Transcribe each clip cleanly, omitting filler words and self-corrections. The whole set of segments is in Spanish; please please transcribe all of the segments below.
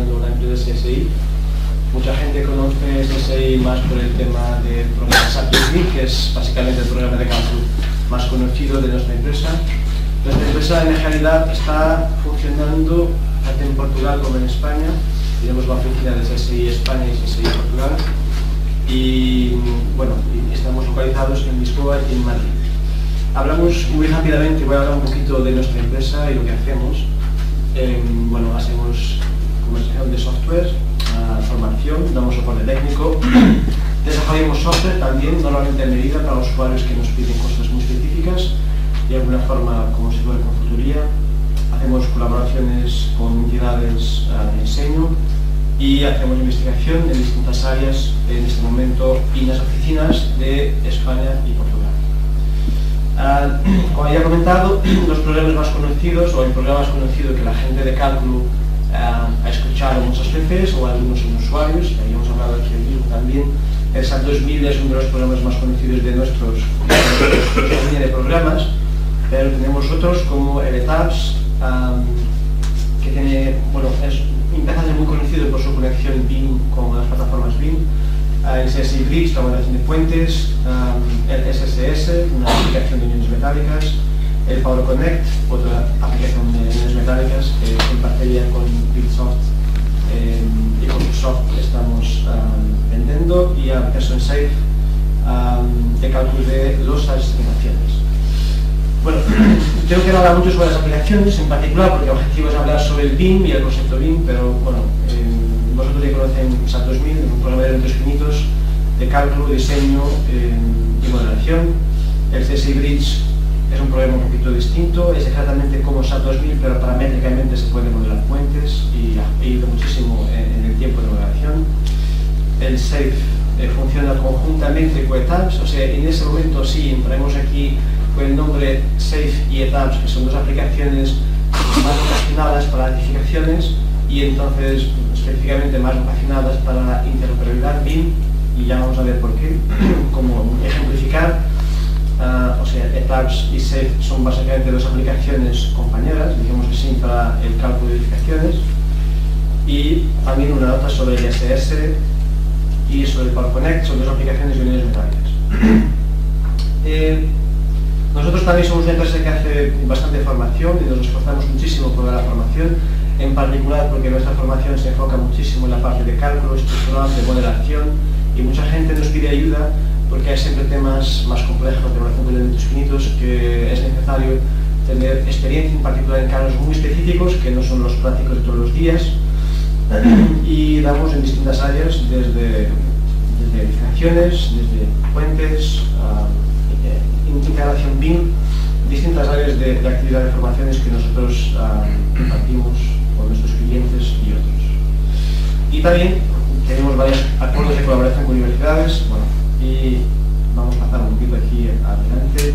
gestionando la empresa CSI. Mucha gente conoce CSI más por el tema del programa SAP ESB, que es básicamente el programa de cálculo más conocido de nuestra empresa. Nuestra empresa en realidad está funcionando tanto en Portugal como en España. Tenemos la oficina de CSI España y CSI Portugal. Y bueno, estamos localizados en Lisboa y en Madrid. Hablamos muy rápidamente, voy a hablar un poquito de nuestra empresa y lo que hacemos. Bueno, hacemos comercialización de software, formación, damos soporte técnico, desarrollamos software también, normalmente a medida para los usuarios que nos piden cosas muy específicas, de alguna forma como si fuera consultoría. Hacemos colaboraciones con entidades de diseño y hacemos investigación en distintas áreas en este momento y en las oficinas de España y Portugal. Como ya he comentado, los programas más conocidos o el programa más conocido que la gente de cálculo ha escuchado muchas veces, o algunos son usuarios, y ahí hemos hablado aquí mismo también. El SAP 2000 es uno de los programas más conocidos de nuestra línea de programas, pero tenemos otros como el ETAPS, que tiene, bueno, empieza a ser muy conocido por su conexión BIM con las plataformas BIM, el CSI Bridge, la modelación de puentes, el SSS, una aplicación de uniones metálicas, el Power Connect, otra aplicación de uniones metálicas que en parcería con Bitsoft y con Microsoft estamos vendiendo, y a Person Safe de cálculo de losas y estimaciones. Bueno, yo quiero hablar mucho sobre las aplicaciones en particular porque el objetivo es hablar sobre el BIM y el concepto BIM, pero bueno, vosotros ya conocen SAP 2000, es un programa de eventos finitos de cálculo, diseño y modelación. El CSI Bridge es un programa un poquito distinto, es exactamente como SAP 2000, pero paramétricamente se puede modelar puentes y ayuda muchísimo en el tiempo de modelación. El SAFE funciona conjuntamente con ETAPS, o sea, en ese momento sí entraremos aquí con el nombre SAFE y ETAPS, que son dos aplicaciones más vocacionadas para edificaciones y entonces específicamente más vocacionadas para interoperabilidad BIM, y ya vamos a ver por qué. Como ejemplificar, o sea, ETAPS y SAFE son básicamente dos aplicaciones compañeras, digamos que sí, para el cálculo de edificaciones, y también una nota sobre el SS y sobre el Power Connect, son dos aplicaciones de uniones metálicas. Nosotros también somos una empresa que hace bastante formación y nos esforzamos muchísimo por la formación, en particular porque nuestra formación se enfoca muchísimo en la parte de cálculo estructural, de modelación, y mucha gente nos pide ayuda porque hay siempre temas más complejos de modelación de elementos finitos que es necesario tener experiencia, en particular en casos muy específicos que no son los prácticos de todos los días, y damos en distintas áreas, desde edificaciones, desde puentes, integración BIM, distintas áreas de actividad de formaciones que nosotros compartimos con nuestros clientes y otros. Y también tenemos varios acuerdos de colaboración con universidades, bueno, y vamos a pasar un poquito aquí adelante,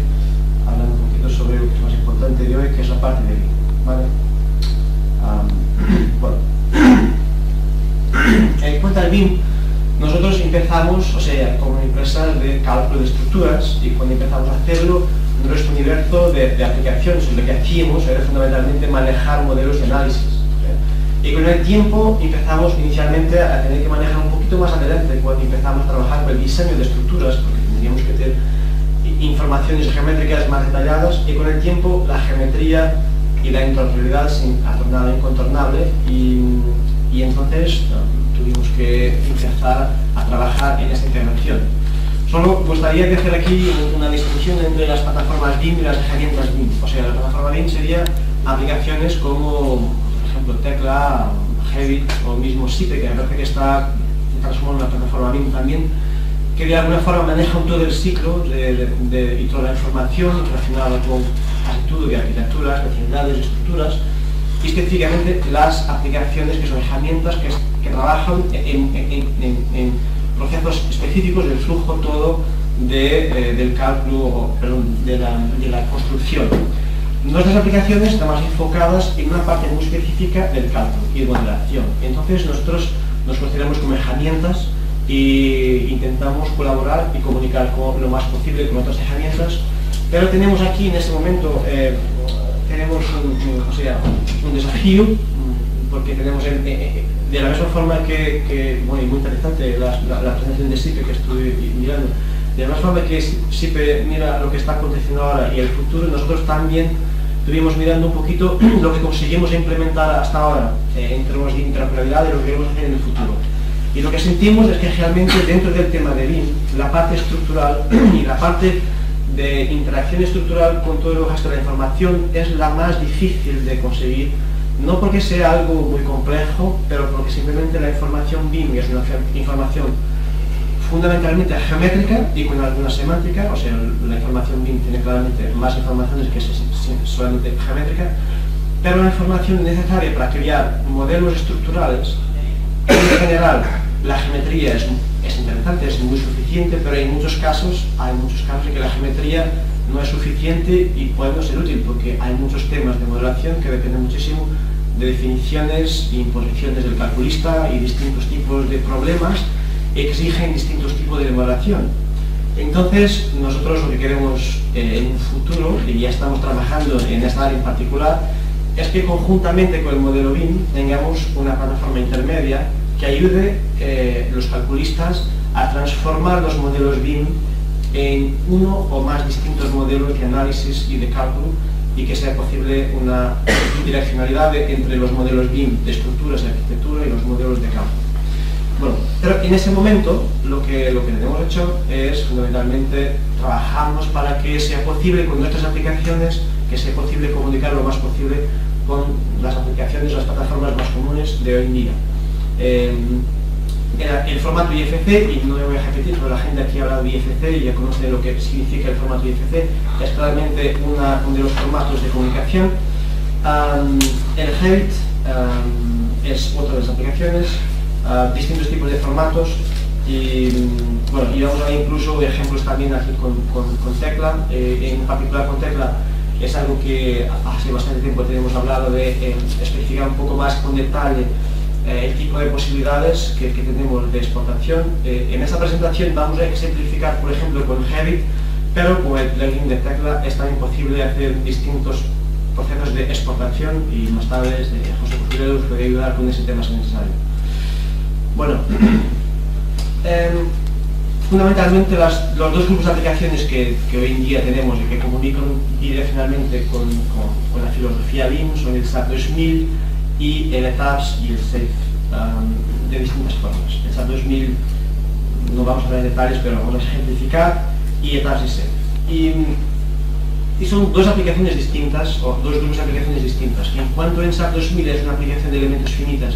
hablando un poquito sobre lo que es más importante de hoy, que es la parte de BIM, ¿vale? Bueno, en cuanto al BIM, nosotros empezamos, o sea, como empresa de cálculo de estructuras, y cuando empezamos a hacerlo, nuestro universo de aplicaciones, lo que hacíamos era fundamentalmente manejar modelos de análisis. Y con el tiempo empezamos inicialmente a tener que manejar un poquito más adelante, cuando empezamos a trabajar con el diseño de estructuras, porque tendríamos que tener informaciones geométricas más detalladas, y con el tiempo la geometría y la interoperabilidad se ha tornado incontornable, y entonces tuvimos que empezar a trabajar en esta integración. Solo gustaría hacer aquí una distinción entre las plataformas BIM y las herramientas BIM. O sea, la plataforma BIM sería aplicaciones como, por ejemplo, Tecla, Revit o mismo SIPE, que me parece que está transformado en una plataforma BIM también, que de alguna forma manejan todo el ciclo y toda la información relacionada con casi todo de arquitecturas, especialidades, estructuras, y específicamente las aplicaciones que son herramientas que trabajan en procesos específicos del flujo todo del cálculo, perdón, de la construcción. Nuestras aplicaciones están más enfocadas en una parte muy específica del cálculo y de modelación. Entonces nosotros nos consideramos como herramientas e intentamos colaborar y comunicar lo más posible con otras herramientas, pero tenemos aquí en este momento tenemos un desafío, porque porque tenemos, de la misma forma que bueno, y muy interesante la presentación de SIPE que estuve mirando, de la misma forma que SIPE mira lo que está aconteciendo ahora y el futuro, nosotros también estuvimos mirando un poquito lo que conseguimos implementar hasta ahora en términos de interoperabilidad y lo que queremos hacer en el futuro. Y lo que sentimos es que realmente dentro del tema de BIM, la parte estructural y la parte de interacción estructural con todo el resto de la información es la más difícil de conseguir, no porque sea algo muy complejo, pero porque simplemente la información BIM es una información fundamentalmente geométrica y con alguna semántica, o sea, la información BIM tiene claramente más informaciones que solamente geométrica, pero la información necesaria para crear modelos estructurales, en general, la geometría es interesante, es muy suficiente, pero hay muchos casos en que la geometría no es suficiente y puede no ser útil, porque hay muchos temas de modelación que dependen muchísimo de definiciones e imposiciones del calculista y distintos tipos de problemas exigen distintos tipos de modelación. Entonces, nosotros lo que queremos en un futuro, y ya estamos trabajando en esta área en particular, es que conjuntamente con el modelo BIM tengamos una plataforma intermedia que ayude los calculistas a transformar los modelos BIM en uno o más distintos modelos de análisis y de cálculo, y que sea posible una bidireccionalidad entre los modelos BIM de estructuras y arquitectura y los modelos de cálculo. Bueno, pero en ese momento lo que hemos hecho es fundamentalmente trabajamos para que sea posible con nuestras aplicaciones, que sea posible comunicar lo más posible con las aplicaciones, las plataformas más comunes de hoy en día. El formato IFC, y no me voy a repetir, pero la gente aquí habla de IFC y ya conoce lo que significa el formato IFC, es claramente uno de los formatos de comunicación. El Revit es otra de las aplicaciones, distintos tipos de formatos, y bueno, y vamos a ver incluso ejemplos también aquí con Tecla, en particular con Tecla. Es algo que hace bastante tiempo tenemos hablado de especificar un poco más con detalle el tipo de posibilidades que tenemos de exportación. En esta presentación vamos a ejemplificar, por ejemplo, con Revit, pero con el plugin de Tecla es también posible hacer distintos procesos de exportación, y más tarde José Costurero os puede ayudar con ese tema si necesario. Bueno, fundamentalmente los dos grupos de aplicaciones que hoy en día tenemos y que comunican bidireccionalmente con la filosofía BIM son el SAP 2000 y el ETABS y el SAFE, de distintas formas. El SAP 2000 no vamos a hablar en detalles, pero vamos a ejemplificar, y ETABS y SAFE. Y son dos aplicaciones distintas, o dos grupos de aplicaciones distintas. En cuanto en SAP 2000 es una aplicación de elementos finitos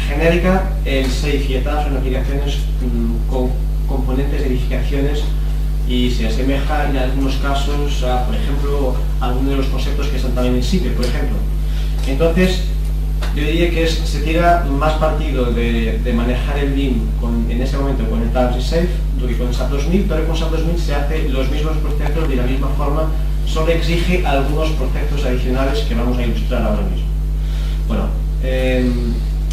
genérica, el SAFE y ETABS son aplicaciones con componentes de edificaciones y se asemeja en algunos casos a, por ejemplo, algunos de los conceptos que están también en SIPE, por ejemplo. Entonces, yo diría que se tira más partido de manejar el BIM en ese momento con ETABS y SAFE do que con SAP 2000, pero con SAP 2000 se hace los mismos procesos de la misma forma, solo exige algunos procesos adicionales que vamos a ilustrar ahora mismo. Bueno,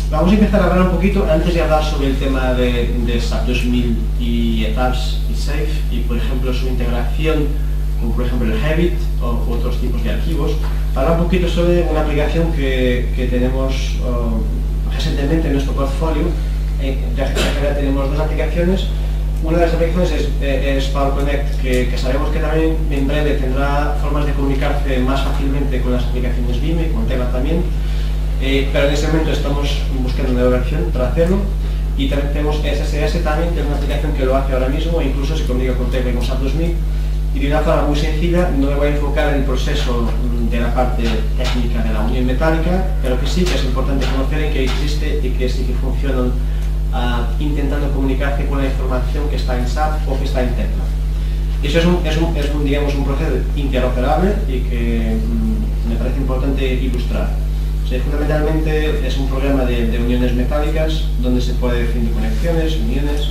vamos a empezar a hablar un poquito, antes de hablar sobre el tema de SAP 2000 y ETABS y SAFE, y por ejemplo su integración, como por ejemplo el Revit o otros tipos de archivos, para hablar un poquito sobre una aplicación que tenemos recientemente en nuestro portfolio. Ya tenemos dos aplicaciones. Una de las aplicaciones es Power Connect, que sabemos que también en breve tendrá formas de comunicarse más fácilmente con las aplicaciones BIM y con Tecla también. Pero en ese momento estamos buscando una versión para hacerlo, y también tenemos SSS también, que es una aplicación que lo hace ahora mismo, e incluso se comunica con Tecla y con SAP 2000, y de una forma muy sencilla. No me voy a enfocar en el proceso de la parte técnica de la unión metálica, pero que sí que es importante conocer en que existe y que sí que funcionan intentando comunicarse con la información que está en SAP o que está en Tecla. Eso es un proceso interoperable y que me parece importante ilustrar. O sea, fundamentalmente es un programa de uniones metálicas donde se puede definir conexiones, uniones,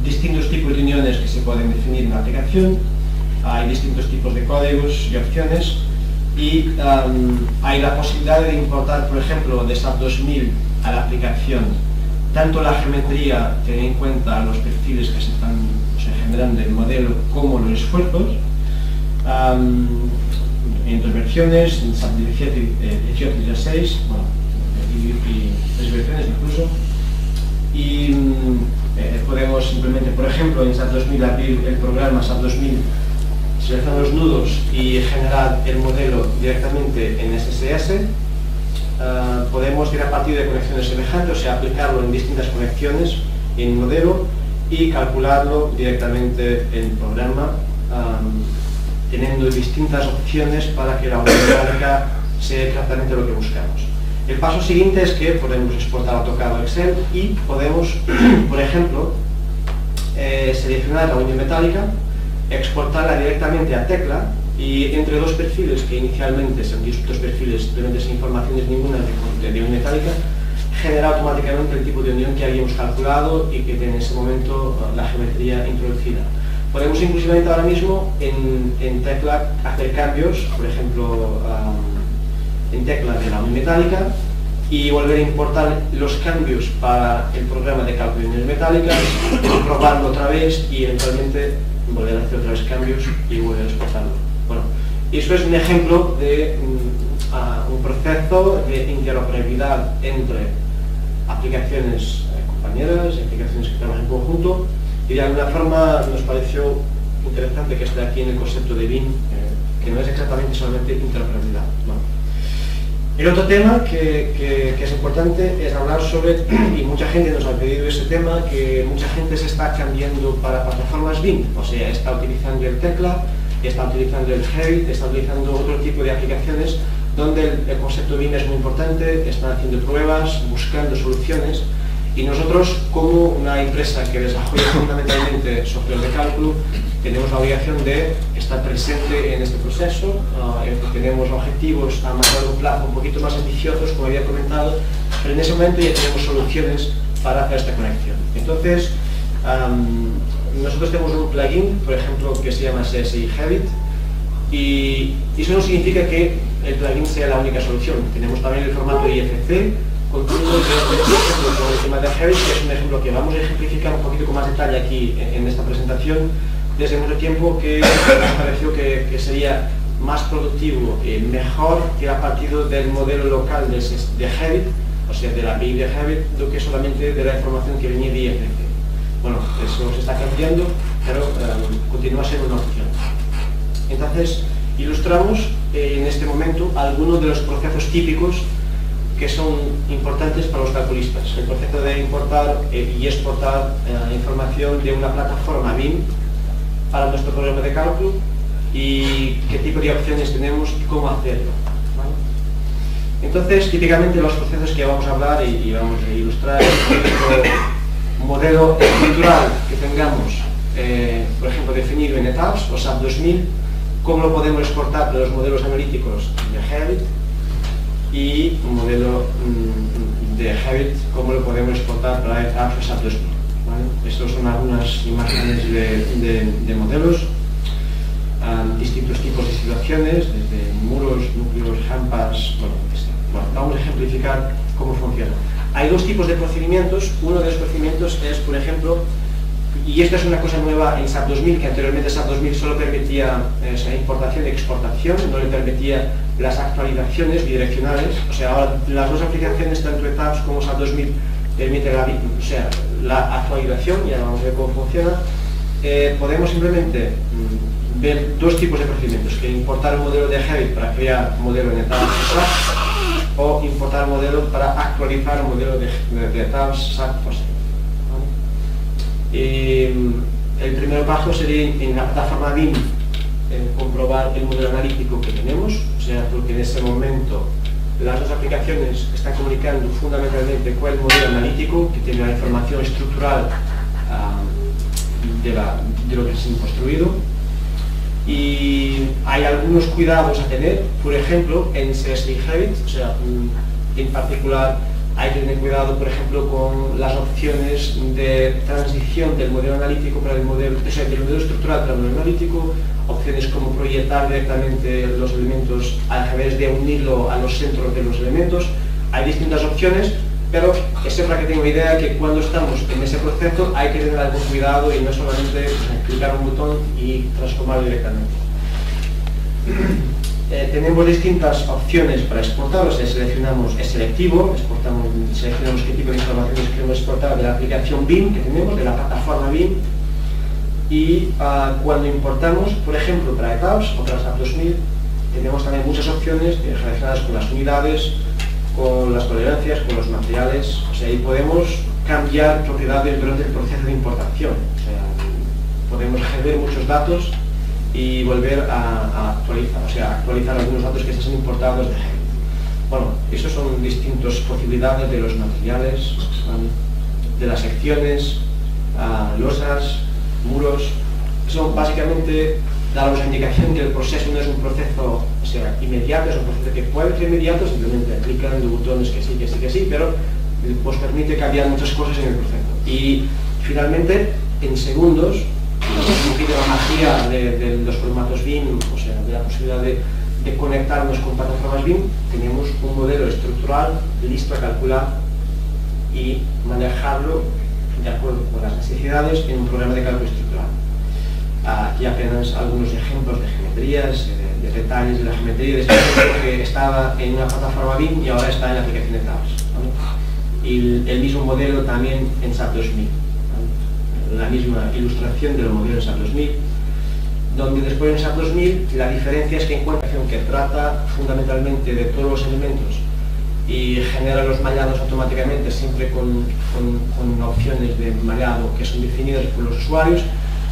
distintos tipos de uniones que se pueden definir en la aplicación, hay distintos tipos de códigos y opciones, y hay la posibilidad de importar, por ejemplo, de SAP 2000 a la aplicación tanto la geometría, tener en cuenta los perfiles que se generan del modelo, como los esfuerzos. en dos versiones, en SAP 17 y 16, bueno, y tres versiones incluso. Y podemos simplemente, por ejemplo, en SAP 2000 abrir el programa SAP 2000, seleccionar los nudos y generar el modelo directamente en SSS. Podemos ir a partir de conexiones semejantes, o sea, aplicarlo en distintas conexiones en modelo y calcularlo directamente en el programa, teniendo distintas opciones para que la unidad metálica sea exactamente lo que buscamos. El paso siguiente es que podemos exportar AutoCAD o Excel y podemos, por ejemplo, seleccionar la unidad metálica, exportarla directamente a Tecla y entre dos perfiles que inicialmente son dos perfiles simplemente sin informaciones ninguna de unión metálica, genera automáticamente el tipo de unión que habíamos calculado y que tiene en ese momento la geometría introducida. Podemos inclusivamente ahora mismo en Tecla hacer cambios, por ejemplo en Tecla de la unión metálica, y volver a importar los cambios para el programa de cálculo de uniones metálicas, probarlo otra vez y eventualmente volver a hacer otra vez cambios y volver a exportarlo. Bueno, eso es un ejemplo de un proceso de interoperabilidad entre aplicaciones compañeras y aplicaciones que trabajan en conjunto, y de alguna forma nos pareció interesante que esté aquí en el concepto de BIM, que no es exactamente solamente interoperabilidad. Bueno. El otro tema que es importante es hablar sobre, y mucha gente nos ha pedido ese tema, que mucha gente se está cambiando para plataformas BIM, o sea, está utilizando el Tecla, está utilizando el Revit, está utilizando otro tipo de aplicaciones donde el concepto BIM es muy importante, están haciendo pruebas, buscando soluciones, y nosotros, como una empresa que desarrolla fundamentalmente software de cálculo, tenemos la obligación de estar presente en este proceso. Tenemos objetivos a más largo plazo un poquito más ambiciosos, como había comentado, pero en ese momento ya tenemos soluciones para hacer esta conexión. Entonces, nosotros tenemos un plugin, por ejemplo, que se llama CSI Revit, y eso no significa que el plugin sea la única solución. Tenemos también el formato IFC, continuo, por ejemplo, con el tema de Revit, que es un ejemplo que vamos a ejemplificar un poquito con más detalle aquí en esta presentación. Desde mucho tiempo que nos pareció que sería más productivo y mejor que a partir del modelo local de Revit, o sea, de la API de Revit, do que solamente de la información que venía de IFC. Bueno, eso se está cambiando, pero continúa siendo una opción. Entonces, ilustramos en este momento algunos de los procesos típicos que son importantes para los calculistas. El proceso de importar y exportar información de una plataforma BIM para nuestro programa de cálculo y qué tipo de opciones tenemos y cómo hacerlo. ¿Vale? Entonces, típicamente los procesos que vamos a hablar y vamos a ilustrar un modelo estructural que tengamos, por ejemplo, definido en etapas o SAP 2000, cómo lo podemos exportar de los modelos analíticos de Revit, y un modelo de Revit, cómo lo podemos exportar para etapas o SAP 2000. ¿Vale? Estas son algunas imágenes de modelos, distintos tipos de situaciones, desde muros, núcleos, rampas, bueno, vamos a ejemplificar cómo funciona. Hay dos tipos de procedimientos. Uno de los procedimientos es, por ejemplo, y esta es una cosa nueva en SAP 2000, que anteriormente SAP 2000 solo permitía importación y exportación, no le permitía las actualizaciones bidireccionales. O sea, ahora las dos aplicaciones, tanto etapas como SAP 2000, permiten la actualización, y ahora vamos a ver cómo funciona. Podemos simplemente ver dos tipos de procedimientos, que importar un modelo de Revit para crear un modelo en etapas SAP, o importar un modelo para actualizar un modelo de etapas SAP. El primer paso sería en la plataforma BIM comprobar el modelo analítico que tenemos, o sea, porque en ese momento las dos aplicaciones están comunicando fundamentalmente cuál es el modelo analítico, que tiene la información estructural de lo que se ha construido. Y hay algunos cuidados a tener, por ejemplo, en CSI Revit, o sea, en particular hay que tener cuidado, por ejemplo, con las opciones de transición del modelo analítico para el modelo, o sea, del modelo estructural para el modelo analítico, opciones como proyectar directamente los elementos a través de unirlo a los centros de los elementos. Hay distintas opciones, pero es siempre que tengo idea que cuando estamos en ese proceso hay que tener algún cuidado y no solamente clicar un botón y transformarlo directamente. tenemos distintas opciones para exportar, o sea, seleccionamos, es selectivo, seleccionamos qué tipo de informaciones queremos exportar de la aplicación BIM que tenemos, de la plataforma BIM, y cuando importamos, por ejemplo, para ETABS o para SAP 2000, tenemos también muchas opciones relacionadas con las unidades, con las tolerancias, con los materiales, o sea, y podemos cambiar propiedades durante el proceso de importación, o sea, podemos ver muchos datos y volver a actualizar, o sea, actualizar algunos datos que están importados de Revit. Bueno, esas son distintas posibilidades de los materiales, ¿vale? De las secciones, losas, muros. Eso básicamente daros la indicación que el proceso no es un proceso, o sea, inmediato, es un proceso que puede ser inmediato, simplemente clicando botones que sí, que sí, que sí, pero os permite cambiar muchas cosas en el proceso. Y finalmente, en segundos, un poquito la magia de los formatos BIM, o sea, de la posibilidad de conectarnos con plataformas BIM, tenemos un modelo estructural listo a calcular y manejarlo de acuerdo con las necesidades en un programa de cálculo estructural. Aquí apenas algunos ejemplos de geometrías, de detalles de la geometría, de este que estaba en una plataforma BIM y ahora está en la aplicación de TABS, ¿vale? Y el mismo modelo también en SAP 2000. La misma ilustración del modelo en SAP 2000, donde después en SAP 2000 la diferencia es que encuentra que trata fundamentalmente de todos los elementos y genera los mallados automáticamente, siempre con opciones de mallado que son definidas por los usuarios.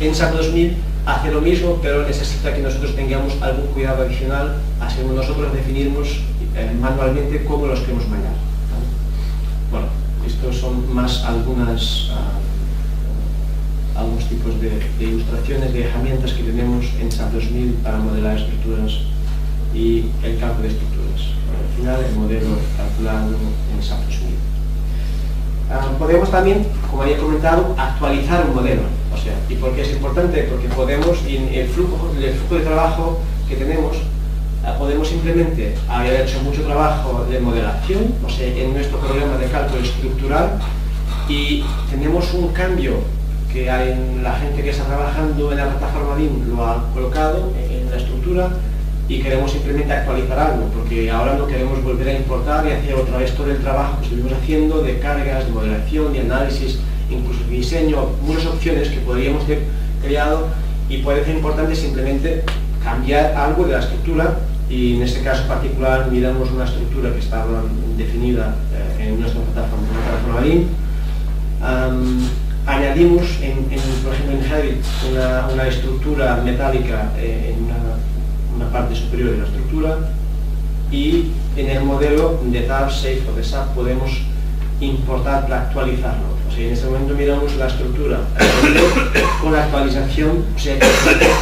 En SAP 2000 hace lo mismo, pero necesita que nosotros tengamos algún cuidado adicional, así como nosotros definimos manualmente cómo los queremos mallar. Bueno, estos son más algunos tipos de ilustraciones, de herramientas que tenemos en SAP 2000 para modelar estructuras y el cálculo de estructuras. Al final, el modelo calculado en SAP 2000. Podemos también, como había comentado, actualizar un modelo. O sea, ¿y por qué es importante? Porque podemos, en el flujo de trabajo que tenemos, podemos simplemente haber hecho mucho trabajo de modelación, o sea, en nuestro programa de cálculo estructural, y tenemos un cambio que hay en la gente que está trabajando en la plataforma BIM, lo ha colocado en la estructura, y queremos simplemente actualizar algo, porque ahora no queremos volver a importar y hacer otra vez todo el trabajo que estuvimos haciendo de cargas, de modelación, de análisis, incluso de diseño, muchas opciones que podríamos haber creado, y puede ser importante simplemente cambiar algo de la estructura, y en este caso particular miramos una estructura que estaba definida en nuestra plataforma BIM. Añadimos, por ejemplo, en Revit una estructura metálica en una parte superior de la estructura, y en el modelo de TABS, SAFE o de SAP podemos importar para actualizarlo. O sea, en este momento miramos la estructura con la actualización, o sea,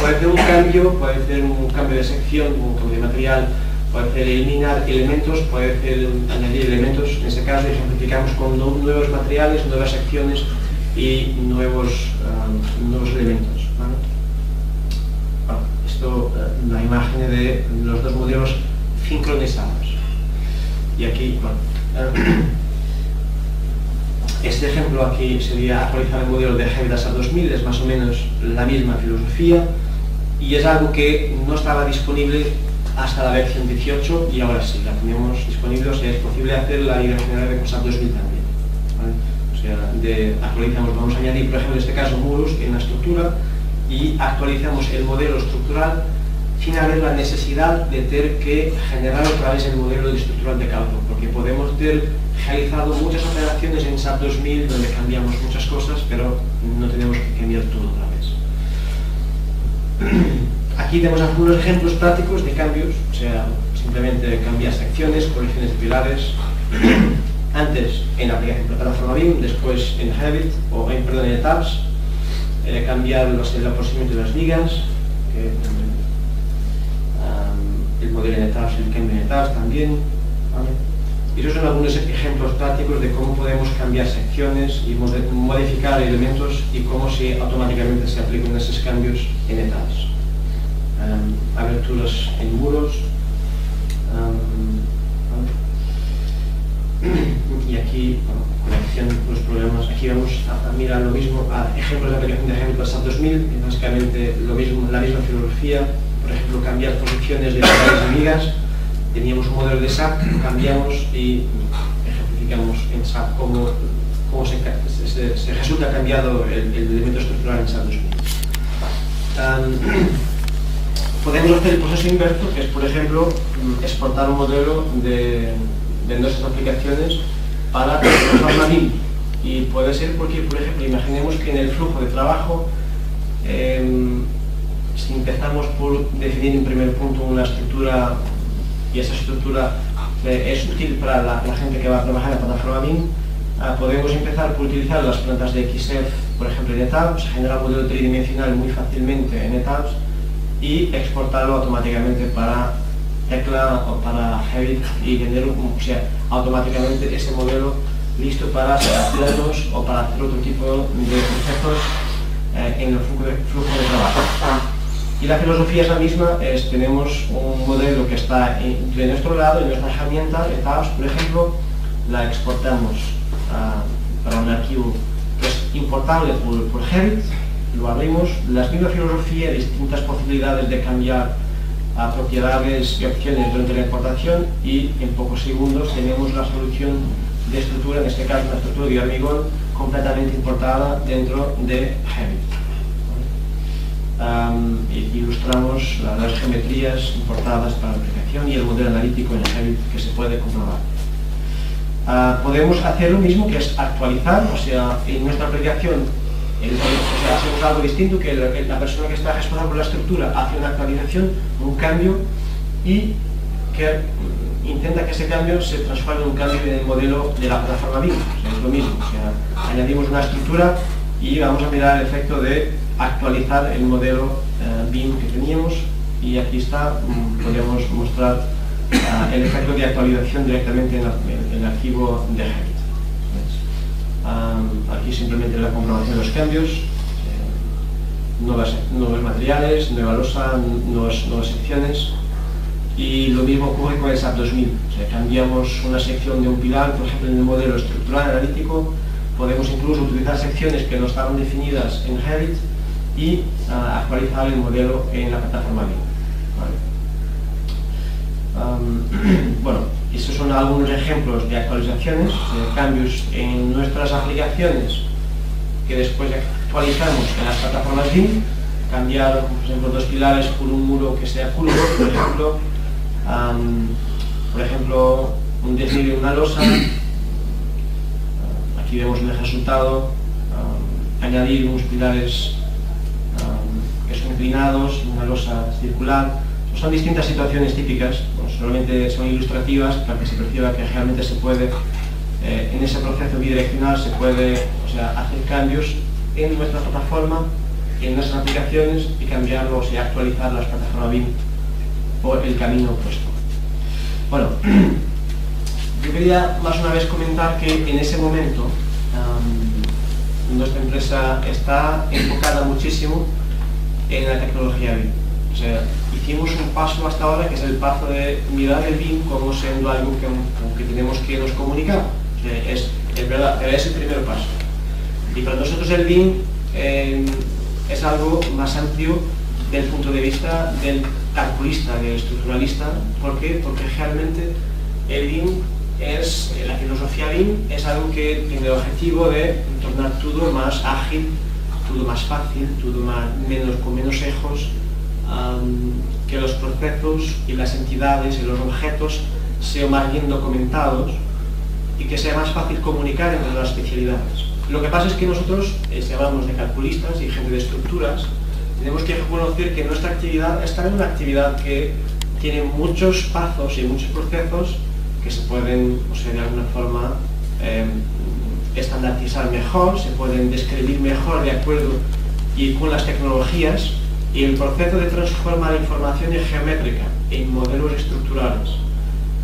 puede ser un cambio de sección, un cambio de material, puede ser eliminar elementos, puede ser añadir elementos. En este caso ejemplificamos con nuevos materiales, nuevas secciones y nuevos elementos, ¿vale? Bueno, esto, la imagen de los dos modelos sincronizados. Y aquí, bueno, este ejemplo aquí sería actualizar el modelo de Revit SAP 2000, es más o menos la misma filosofía, y es algo que no estaba disponible hasta la versión 18, y ahora sí, la tenemos disponible, o sea, es posible hacer la migración de SAP 2000 también, ¿vale? O sea, actualizamos, vamos a añadir, por ejemplo, en este caso, muros en la estructura, y actualizamos el modelo estructural sin haber la necesidad de tener que generar otra vez el modelo estructural de cálculo, porque podemos haber realizado muchas operaciones en SAP 2000 donde cambiamos muchas cosas, pero no tenemos que cambiar todo otra vez. Aquí tenemos algunos ejemplos prácticos de cambios, o sea, simplemente cambiar secciones, colecciones de pilares, antes en la aplicación de plataforma BIM, después en Revit, en ETABS, cambiar el procedimiento de las vigas, el modelo en ETABS y el cambio en ETABS también, ¿vale? Y esos son algunos ejemplos prácticos de cómo podemos cambiar secciones y modificar elementos y cómo automáticamente se aplican esos cambios en ETABS. Aberturas en muros, y aquí, bueno, colección de los programas. Aquí vamos a mirar lo mismo, ejemplos de aplicación de ejemplos SAP 2000, básicamente lo mismo, la misma filosofía, por ejemplo, cambiar posiciones de pilares y vigas. Teníamos un modelo de SAP, lo cambiamos y ejemplificamos en SAP cómo se resulta cambiado el elemento estructural en SAP 2000. Podemos hacer el proceso inverso, que es, por ejemplo, exportar un modelo de nuestras aplicaciones para la BIM. Y puede ser porque, por ejemplo, imaginemos que en el flujo de trabajo, si empezamos por definir en primer punto una estructura, y esa estructura es útil para la gente que va a trabajar en la plataforma BIM, podemos empezar por utilizar las plantas de XF, por ejemplo, en ETABS, generar un modelo tridimensional muy fácilmente en ETABS y exportarlo automáticamente para Tekla o para Revit y tener automáticamente ese modelo listo para hacer planos o para hacer otro tipo de procesos en el flujo de trabajo. Y la filosofía es la misma, tenemos un modelo que está de nuestro lado, en nuestra herramienta, ETABS, por ejemplo, la exportamos para un archivo que es importable por Revit, lo abrimos, la misma filosofía, distintas posibilidades de cambiar propiedades y opciones durante la importación, y en pocos segundos tenemos la solución de estructura, en este caso una estructura de hormigón completamente importada dentro de Revit. Ilustramos las geometrías importadas para la aplicación y el modelo analítico en Revit que se puede comprobar. Podemos hacer lo mismo, que es actualizar, o sea, en nuestra aplicación hacemos algo distinto, que la persona que está responsable por la estructura hace una actualización, un cambio, y que intenta que ese cambio se transforme en un cambio en el modelo de la plataforma BIM. O sea, es lo mismo, o sea, añadimos una estructura y vamos a mirar el efecto de actualizar el modelo BIM que teníamos, y aquí está, podemos mostrar el efecto de actualización directamente en el archivo de Revit. Aquí simplemente la comprobación de los cambios, nuevos materiales, nueva losa, nuevas secciones, y lo mismo ocurre con el SAP 2000. O sea, cambiamos una sección de un pilar, por ejemplo en el modelo estructural analítico, podemos incluso utilizar secciones que no estaban definidas en Revit y actualizar el modelo en la plataforma BIM. Bueno, estos son algunos ejemplos de actualizaciones, de cambios en nuestras aplicaciones que después actualizamos en las plataformas BIM. Cambiar, por ejemplo, dos pilares por un muro que sea curvo, por ejemplo, un desnivel de una losa. Aquí vemos el resultado. Añadir unos pilares que son inclinados, una losa circular. Son distintas situaciones típicas, solamente son ilustrativas para que se perciba que realmente se puede, en ese proceso bidireccional se puede hacer cambios en nuestra plataforma, en nuestras aplicaciones, y cambiarlo, o sea, actualizar las plataformas BIM por el camino opuesto. Bueno, yo quería más una vez comentar que en ese momento nuestra empresa está enfocada muchísimo en la tecnología BIM. O sea, hicimos un paso hasta ahora, que es el paso de mirar el BIM como siendo algo que tenemos que nos comunicar. O sea, es verdad, pero es el primer paso. Y para nosotros el BIM es algo más amplio del punto de vista del calculista, del estructuralista. ¿Por qué? Porque realmente el BIM la filosofía BIM es algo que tiene el objetivo de tornar todo más ágil, todo más fácil, todo con menos ejos, que los procesos y las entidades y los objetos sean más bien documentados y que sea más fácil comunicar entre las especialidades. Lo que pasa es que nosotros, si hablamos de calculistas y gente de estructuras, tenemos que reconocer que nuestra actividad es también una actividad que tiene muchos pasos y muchos procesos que se pueden, de alguna forma, estandarizar mejor, se pueden describir mejor de acuerdo y con las tecnologías. Y el proceso de transformar información geométrica en modelos estructurales,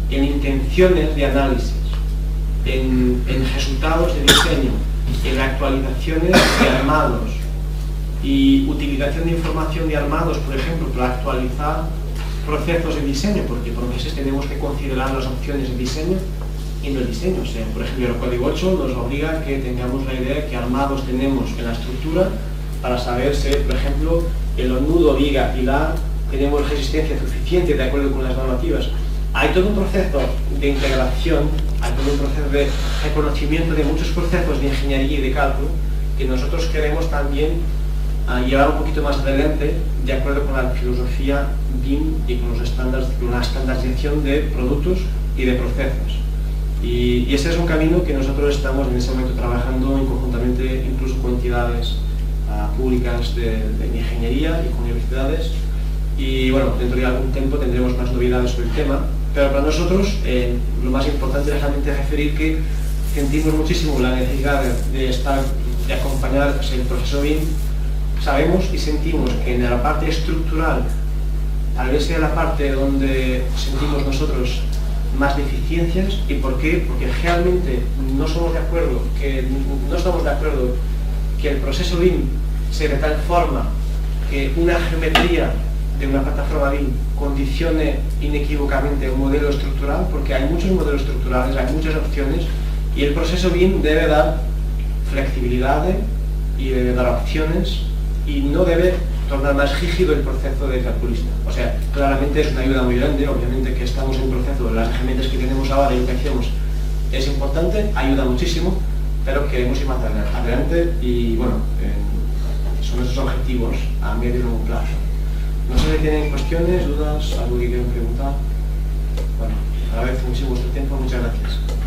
en intenciones de análisis, en resultados de diseño, en actualizaciones de armados y utilización de información de armados, por ejemplo, para actualizar procesos de diseño, porque por veces tenemos que considerar las opciones de diseño en el diseño. O sea, por ejemplo, el código 8 nos obliga a que tengamos la idea de qué armados tenemos en la estructura para saber si, por ejemplo, el nudo, viga, pilar tenemos resistencia suficiente de acuerdo con las normativas. Hay todo un proceso de integración, hay todo un proceso de reconocimiento de muchos procesos de ingeniería y de cálculo que nosotros queremos también llevar un poquito más adelante de acuerdo con la filosofía BIM y con los estándares, con la estandarización de productos y de procesos. Y ese es un camino que nosotros estamos en ese momento trabajando conjuntamente incluso con entidades públicas de ingeniería y con universidades. Y bueno, dentro de algún tiempo tendremos más novedades sobre el tema, pero para nosotros lo más importante es realmente referir que sentimos muchísimo la necesidad de acompañar el proceso BIM. Sabemos y sentimos que en la parte estructural tal vez sea la parte donde sentimos nosotros más deficiencias. ¿Y por qué? Porque realmente no estamos de acuerdo que el proceso BIM sea de tal forma que una geometría de una plataforma BIM condicione inequívocamente un modelo estructural, porque hay muchos modelos estructurales, hay muchas opciones, y el proceso BIM debe dar flexibilidad y debe dar opciones y no debe tornar más rígido el proceso de calculista. O sea, claramente es una ayuda muy grande, obviamente que estamos en proceso, las herramientas que tenemos ahora y lo que hacemos es importante, ayuda muchísimo, pero queremos ir más adelante y bueno, son nuestros objetivos a medio y largo plazo. No sé si tienen cuestiones, dudas, algo que quieran preguntar. Bueno, agradezco muchísimo vuestro tiempo, muchas gracias.